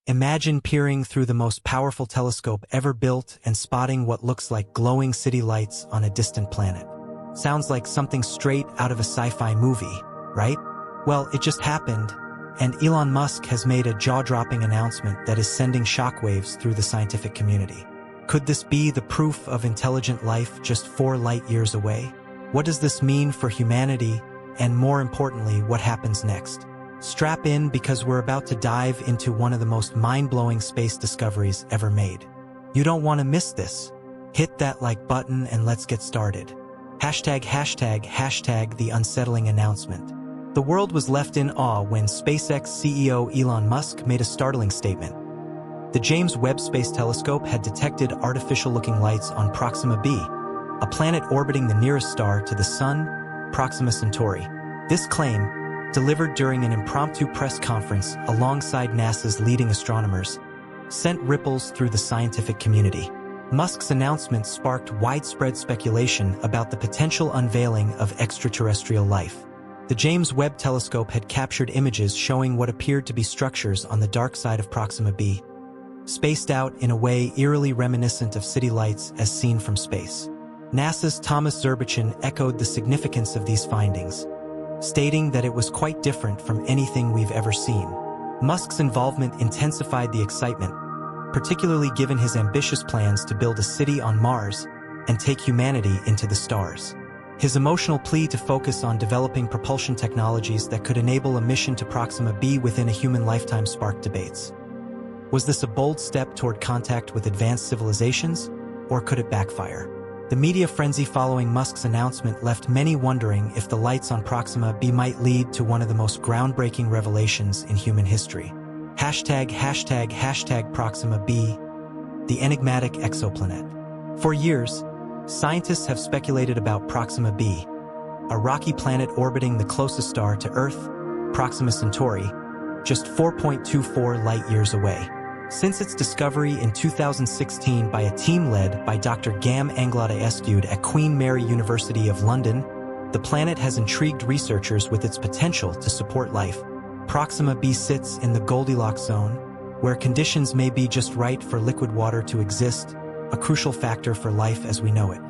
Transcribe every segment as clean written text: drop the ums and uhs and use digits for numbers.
Imagine peering through the most powerful telescope ever built and spotting what looks like glowing city lights on a distant planet. Sounds like something straight out of a sci-fi movie, right? Well, it just happened, and Elon Musk has made a jaw-dropping announcement that is sending shockwaves through the scientific community. Could this be the proof of intelligent life just 4 light years away? What does this mean for humanity, and more importantly, what happens next? Strap in because we're about to dive into one of the most mind-blowing space discoveries ever made. You don't want to miss this. Hit that like button and let's get started. Hashtag the unsettling announcement. The world was left in awe when SpaceX CEO Elon Musk made a startling statement. The James Webb Space Telescope had detected artificial-looking lights on Proxima B, a planet orbiting the nearest star to the Sun, Proxima Centauri. This claim, delivered during an impromptu press conference alongside NASA's leading astronomers, sent ripples through the scientific community. Musk's announcement sparked widespread speculation about the potential unveiling of extraterrestrial life. The James Webb Telescope had captured images showing what appeared to be structures on the dark side of Proxima B, spaced out in a way eerily reminiscent of city lights as seen from space. NASA's Thomas Zurbuchen echoed the significance of these findings, stating that it was quite different from anything we've ever seen. Musk's involvement intensified the excitement, particularly given his ambitious plans to build a city on Mars and take humanity into the stars. His emotional plea to focus on developing propulsion technologies that could enable a mission to Proxima B within a human lifetime sparked debates. Was this a bold step toward contact with advanced civilizations, or could it backfire? The media frenzy following Musk's announcement left many wondering if the lights on Proxima B might lead to one of the most groundbreaking revelations in human history. Hashtag Proxima B, the enigmatic exoplanet. For years, scientists have speculated about Proxima B, a rocky planet orbiting the closest star to Earth, Proxima Centauri, just 4.24 light-years away. Since its discovery in 2016 by a team led by Dr. Gam Anglada-Escude at Queen Mary University of London, the planet has intrigued researchers with its potential to support life. Proxima B sits in the Goldilocks zone, where conditions may be just right for liquid water to exist, a crucial factor for life as we know it.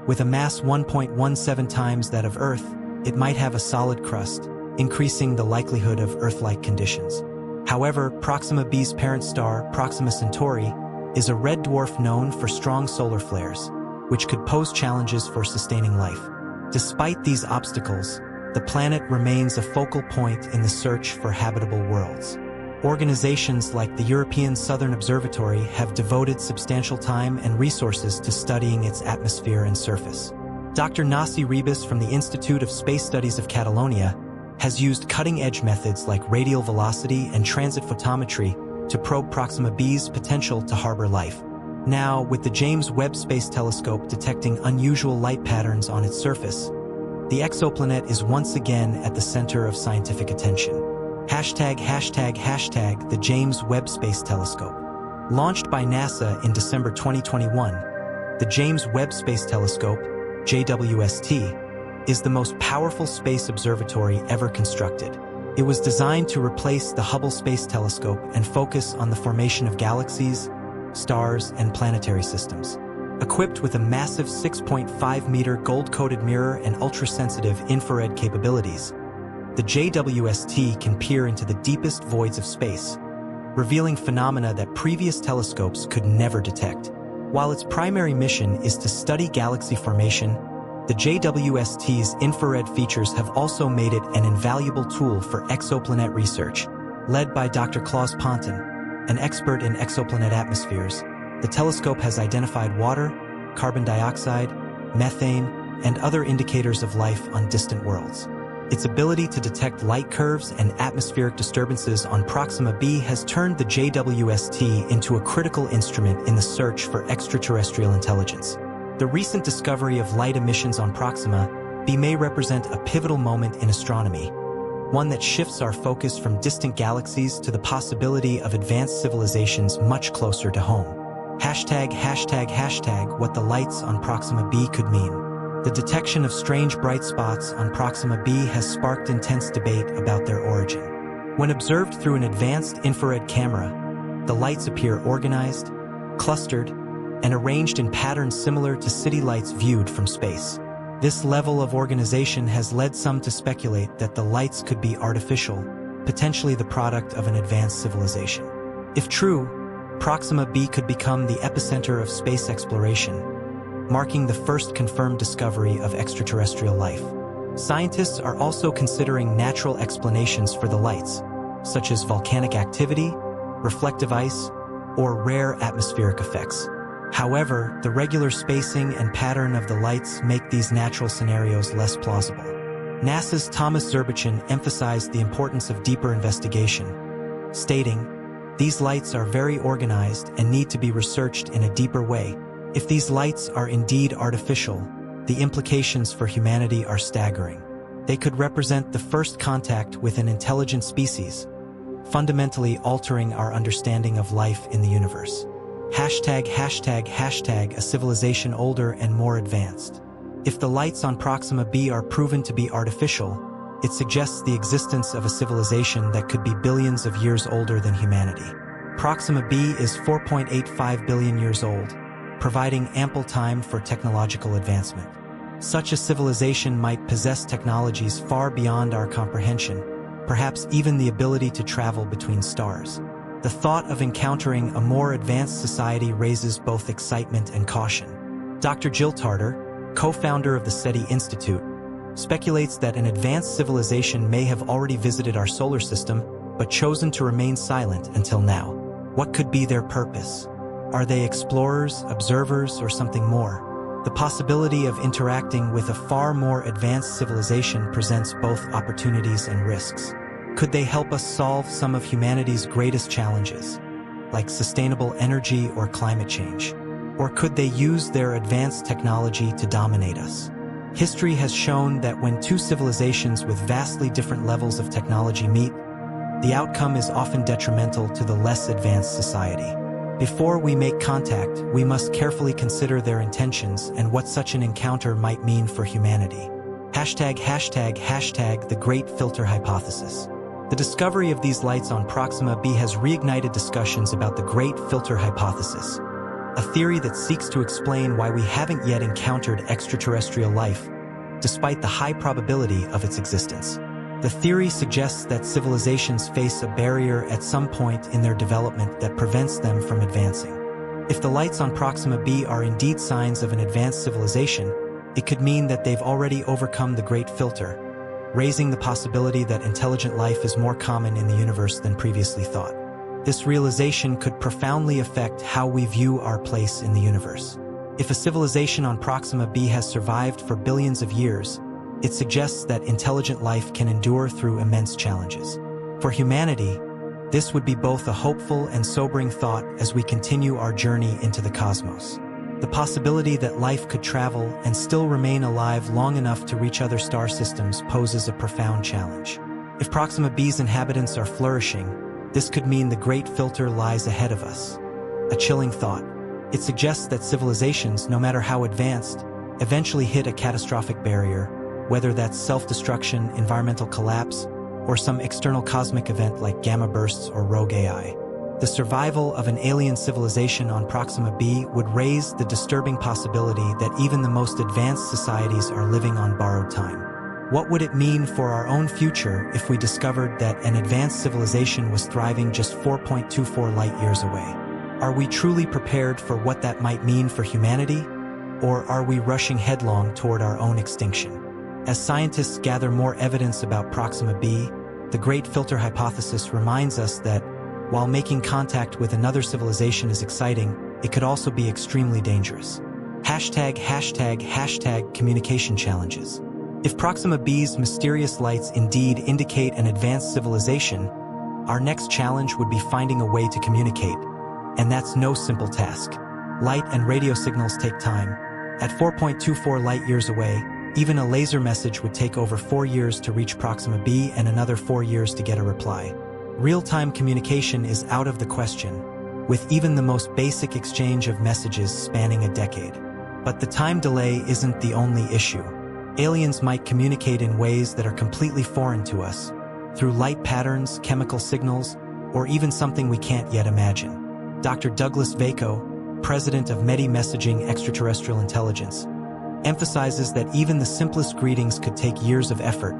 With a mass 1.17 times that of Earth, it might have a solid crust, increasing the likelihood of Earth-like conditions. However, Proxima B's parent star, Proxima Centauri, is a red dwarf known for strong solar flares, which could pose challenges for sustaining life. Despite these obstacles, the planet remains a focal point in the search for habitable worlds. Organizations like the European Southern Observatory have devoted substantial time and resources to studying its atmosphere and surface. Dr. Nasi Rebus from the Institute of Space Studies of Catalonia has used cutting-edge methods like radial velocity and transit photometry to probe Proxima B's potential to harbor life. Now, with the James Webb Space Telescope detecting unusual light patterns on its surface, the exoplanet is once again at the center of scientific attention. Hashtag the James Webb Space Telescope. Launched by NASA in December 2021, the James Webb Space Telescope, JWST, is the most powerful space observatory ever constructed. It was designed to replace the Hubble Space Telescope and focus on the formation of galaxies, stars, and planetary systems. Equipped with a massive 6.5-meter gold-coated mirror and ultra-sensitive infrared capabilities, the JWST can peer into the deepest voids of space, revealing phenomena that previous telescopes could never detect. While its primary mission is to study galaxy formation, the JWST's infrared features have also made it an invaluable tool for exoplanet research. Led by Dr. Klaus Ponton, an expert in exoplanet atmospheres, the telescope has identified water, carbon dioxide, methane, and other indicators of life on distant worlds. Its ability to detect light curves and atmospheric disturbances on Proxima B has turned the JWST into a critical instrument in the search for extraterrestrial intelligence. The recent discovery of light emissions on Proxima B may represent a pivotal moment in astronomy, one that shifts our focus from distant galaxies to the possibility of advanced civilizations much closer to home. Hashtag what the lights on Proxima B could mean. The detection of strange bright spots on Proxima B has sparked intense debate about their origin. When observed through an advanced infrared camera, The lights appear organized, clustered, and arranged in patterns similar to city lights viewed from space. This level of organization has led some to speculate that the lights could be artificial, potentially the product of an advanced civilization. If true, Proxima B could become the epicenter of space exploration, marking the first confirmed discovery of extraterrestrial life. Scientists are also considering natural explanations for the lights, such as volcanic activity, reflective ice, or rare atmospheric effects. However, the regular spacing and pattern of the lights make these natural scenarios less plausible. NASA's Thomas Zurbuchen emphasized the importance of deeper investigation, stating, "These lights are very organized and need to be researched in a deeper way. If these lights are indeed artificial, the implications for humanity are staggering. They could represent the first contact with an intelligent species, fundamentally altering our understanding of life in the universe." ####a civilization older and more advanced. If the lights on Proxima B are proven to be artificial, it suggests the existence of a civilization that could be billions of years older than humanity. Proxima B is 4.85 billion years old, providing ample time for technological advancement. Such a civilization might possess technologies far beyond our comprehension, perhaps even the ability to travel between stars. The thought of encountering a more advanced society raises both excitement and caution. Dr. Jill Tarter, co-founder of the SETI Institute, speculates that an advanced civilization may have already visited our solar system but chosen to remain silent until now. What could be their purpose? Are they explorers, observers, or something more? The possibility of interacting with a far more advanced civilization presents both opportunities and risks. Could they help us solve some of humanity's greatest challenges, like sustainable energy or climate change? Or could they use their advanced technology to dominate us? History has shown that when two civilizations with vastly different levels of technology meet, the outcome is often detrimental to the less advanced society. Before we make contact, we must carefully consider their intentions and what such an encounter might mean for humanity. ###The Great Filter Hypothesis. The discovery of these lights on Proxima B has reignited discussions about the Great Filter Hypothesis, a theory that seeks to explain why we haven't yet encountered extraterrestrial life, despite the high probability of its existence. The theory suggests that civilizations face a barrier at some point in their development that prevents them from advancing. If the lights on Proxima B are indeed signs of an advanced civilization, it could mean that they've already overcome the Great Filter, raising the possibility that intelligent life is more common in the universe than previously thought. This realization could profoundly affect how we view our place in the universe. If a civilization on Proxima B has survived for billions of years, it suggests that intelligent life can endure through immense challenges. For humanity, this would be both a hopeful and sobering thought as we continue our journey into the cosmos. The possibility that life could travel and still remain alive long enough to reach other star systems poses a profound challenge. If Proxima B's inhabitants are flourishing, this could mean the Great Filter lies ahead of us. A chilling thought. It suggests that civilizations, no matter how advanced, eventually hit a catastrophic barrier, whether that's self-destruction, environmental collapse, or some external cosmic event like gamma bursts or rogue AI. The survival of an alien civilization on Proxima B would raise the disturbing possibility that even the most advanced societies are living on borrowed time. What would it mean for our own future if we discovered that an advanced civilization was thriving just 4.24 light-years away? Are we truly prepared for what that might mean for humanity? Or are we rushing headlong toward our own extinction? As scientists gather more evidence about Proxima B, the Great Filter Hypothesis reminds us that, while making contact with another civilization is exciting, it could also be extremely dangerous. #### Communication challenges. If Proxima B's mysterious lights indeed indicate an advanced civilization, our next challenge would be finding a way to communicate. And that's no simple task. Light and radio signals take time. At 4.24 light-years away, even a laser message would take over 4 years to reach Proxima B and another 4 years to get a reply. Real-time communication is out of the question, with even the most basic exchange of messages spanning a decade. But the time delay isn't the only issue. Aliens might communicate in ways that are completely foreign to us, through light patterns, chemical signals, or even something we can't yet imagine. Dr. Douglas Vaco, president of Messaging Extraterrestrial Intelligence, emphasizes that even the simplest greetings could take years of effort,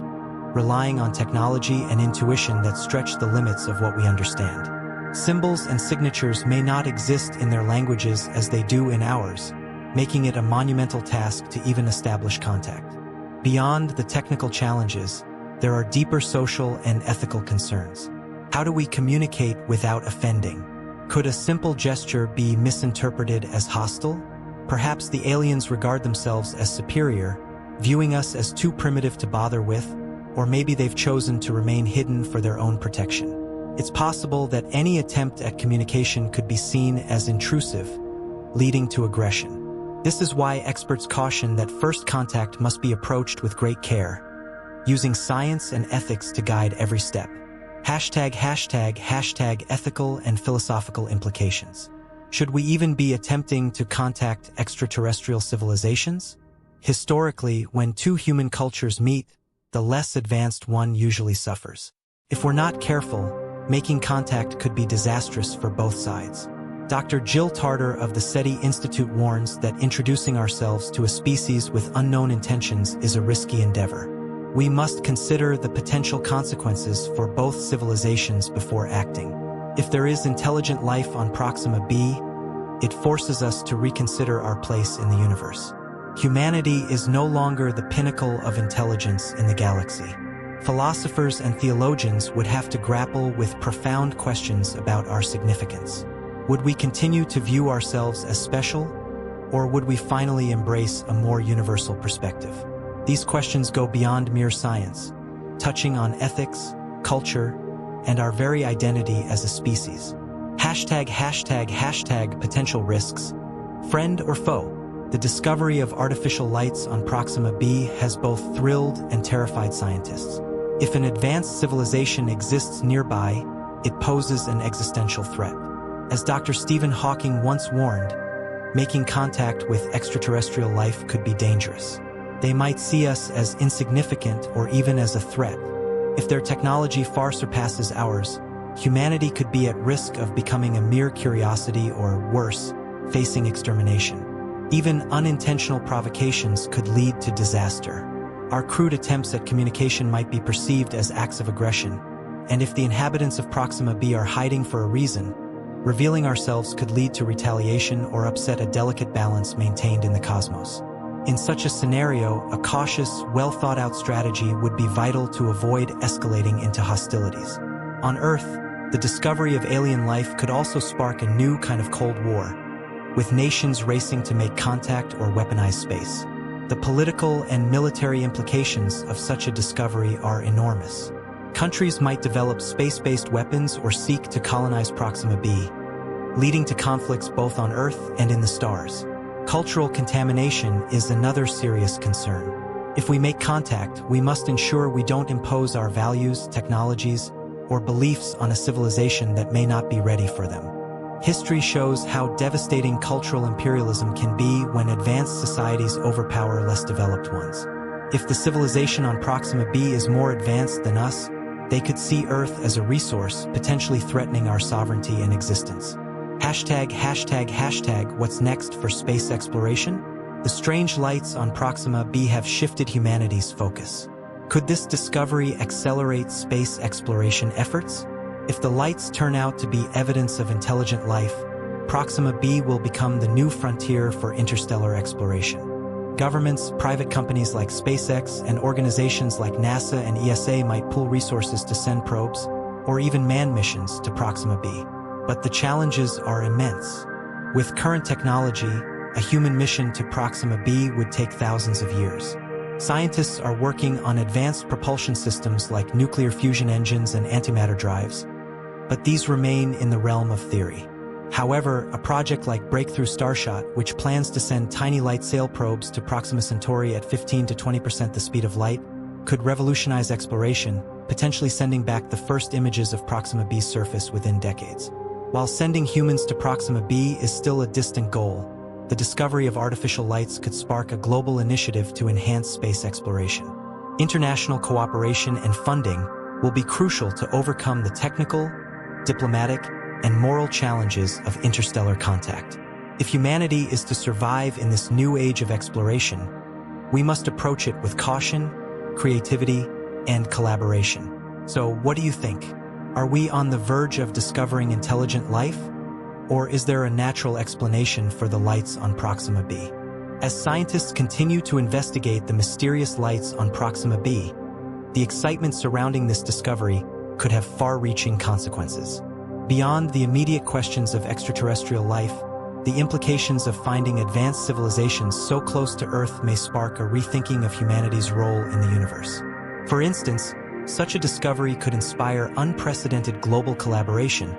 relying on technology and intuition that stretch the limits of what we understand. Symbols and signatures may not exist in their languages as they do in ours, making it a monumental task to even establish contact. Beyond the technical challenges, there are deeper social and ethical concerns. How do we communicate without offending? Could a simple gesture be misinterpreted as hostile? Perhaps the aliens regard themselves as superior, viewing us as too primitive to bother with, or maybe they've chosen to remain hidden for their own protection. It's possible that any attempt at communication could be seen as intrusive, leading to aggression. This is why experts caution that first contact must be approached with great care, using science and ethics to guide every step. Hashtag ethical and philosophical implications. Should we even be attempting to contact extraterrestrial civilizations? Historically, when two human cultures meet, the less advanced one usually suffers. If we're not careful, making contact could be disastrous for both sides. Dr. Jill Tarter of the SETI Institute warns that introducing ourselves to a species with unknown intentions is a risky endeavor. We must consider the potential consequences for both civilizations before acting. If there is intelligent life on Proxima B, it forces us to reconsider our place in the universe. Humanity is no longer the pinnacle of intelligence in the galaxy. Philosophers and theologians would have to grapple with profound questions about our significance. Would we continue to view ourselves as special, or would we finally embrace a more universal perspective? These questions go beyond mere science, touching on ethics, culture, and our very identity as a species. Hashtag potential risks. Friend or foe? The discovery of artificial lights on Proxima B has both thrilled and terrified scientists. If an advanced civilization exists nearby, it poses an existential threat. As Dr. Stephen Hawking once warned, making contact with extraterrestrial life could be dangerous. They might see us as insignificant or even as a threat. If their technology far surpasses ours, humanity could be at risk of becoming a mere curiosity or, worse, facing extermination. Even unintentional provocations could lead to disaster. Our crude attempts at communication might be perceived as acts of aggression, and if the inhabitants of Proxima B are hiding for a reason, revealing ourselves could lead to retaliation or upset a delicate balance maintained in the cosmos. In such a scenario, a cautious, well-thought-out strategy would be vital to avoid escalating into hostilities. On Earth, the discovery of alien life could also spark a new kind of Cold War, with nations racing to make contact or weaponize space. The political and military implications of such a discovery are enormous. Countries might develop space-based weapons or seek to colonize Proxima B, leading to conflicts both on Earth and in the stars. Cultural contamination is another serious concern. If we make contact, we must ensure we don't impose our values, technologies, or beliefs on a civilization that may not be ready for them. History shows how devastating cultural imperialism can be when advanced societies overpower less developed ones. If the civilization on Proxima B is more advanced than us, they could see Earth as a resource, potentially threatening our sovereignty and existence. Hashtag what's next for space exploration? The strange lights on Proxima B have shifted humanity's focus. Could this discovery accelerate space exploration efforts? If the lights turn out to be evidence of intelligent life, Proxima B will become the new frontier for interstellar exploration. Governments, private companies like SpaceX, and organizations like NASA and ESA might pool resources to send probes, or even manned missions, to Proxima B. But the challenges are immense. With current technology, a human mission to Proxima B would take thousands of years. Scientists are working on advanced propulsion systems like nuclear fusion engines and antimatter drives, but these remain in the realm of theory. However, a project like Breakthrough Starshot, which plans to send tiny light sail probes to Proxima Centauri at 15 to 20% the speed of light, could revolutionize exploration, potentially sending back the first images of Proxima B's surface within decades. While sending humans to Proxima B is still a distant goal, the discovery of artificial lights could spark a global initiative to enhance space exploration. International cooperation and funding will be crucial to overcome the technical, diplomatic, and moral challenges of interstellar contact. If humanity is to survive in this new age of exploration, we must approach it with caution, creativity, and collaboration. So, what do you think? Are we on the verge of discovering intelligent life? Or is there a natural explanation for the lights on Proxima B? As scientists continue to investigate the mysterious lights on Proxima B, the excitement surrounding this discovery could have far-reaching consequences. Beyond the immediate questions of extraterrestrial life, the implications of finding advanced civilizations so close to Earth may spark a rethinking of humanity's role in the universe. For instance, such a discovery could inspire unprecedented global collaboration,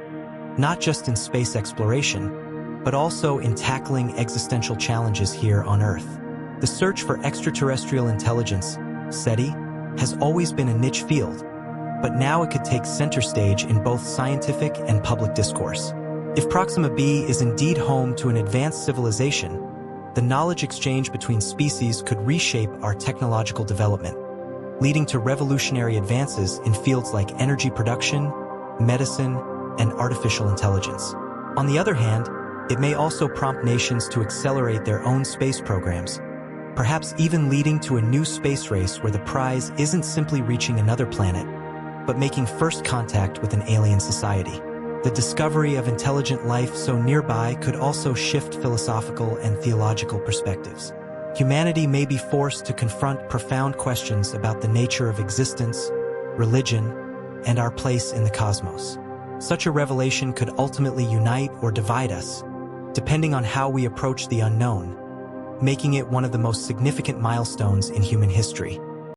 not just in space exploration, but also in tackling existential challenges here on Earth. The search for extraterrestrial intelligence, SETI, has always been a niche field, but now it could take center stage in both scientific and public discourse. If Proxima B is indeed home to an advanced civilization, the knowledge exchange between species could reshape our technological development, leading to revolutionary advances in fields like energy production, medicine, and artificial intelligence. On the other hand, it may also prompt nations to accelerate their own space programs, perhaps even leading to a new space race where the prize isn't simply reaching another planet, but making first contact with an alien society. The discovery of intelligent life so nearby could also shift philosophical and theological perspectives. Humanity may be forced to confront profound questions about the nature of existence, religion, and our place in the cosmos. Such a revelation could ultimately unite or divide us, depending on how we approach the unknown, making it one of the most significant milestones in human history.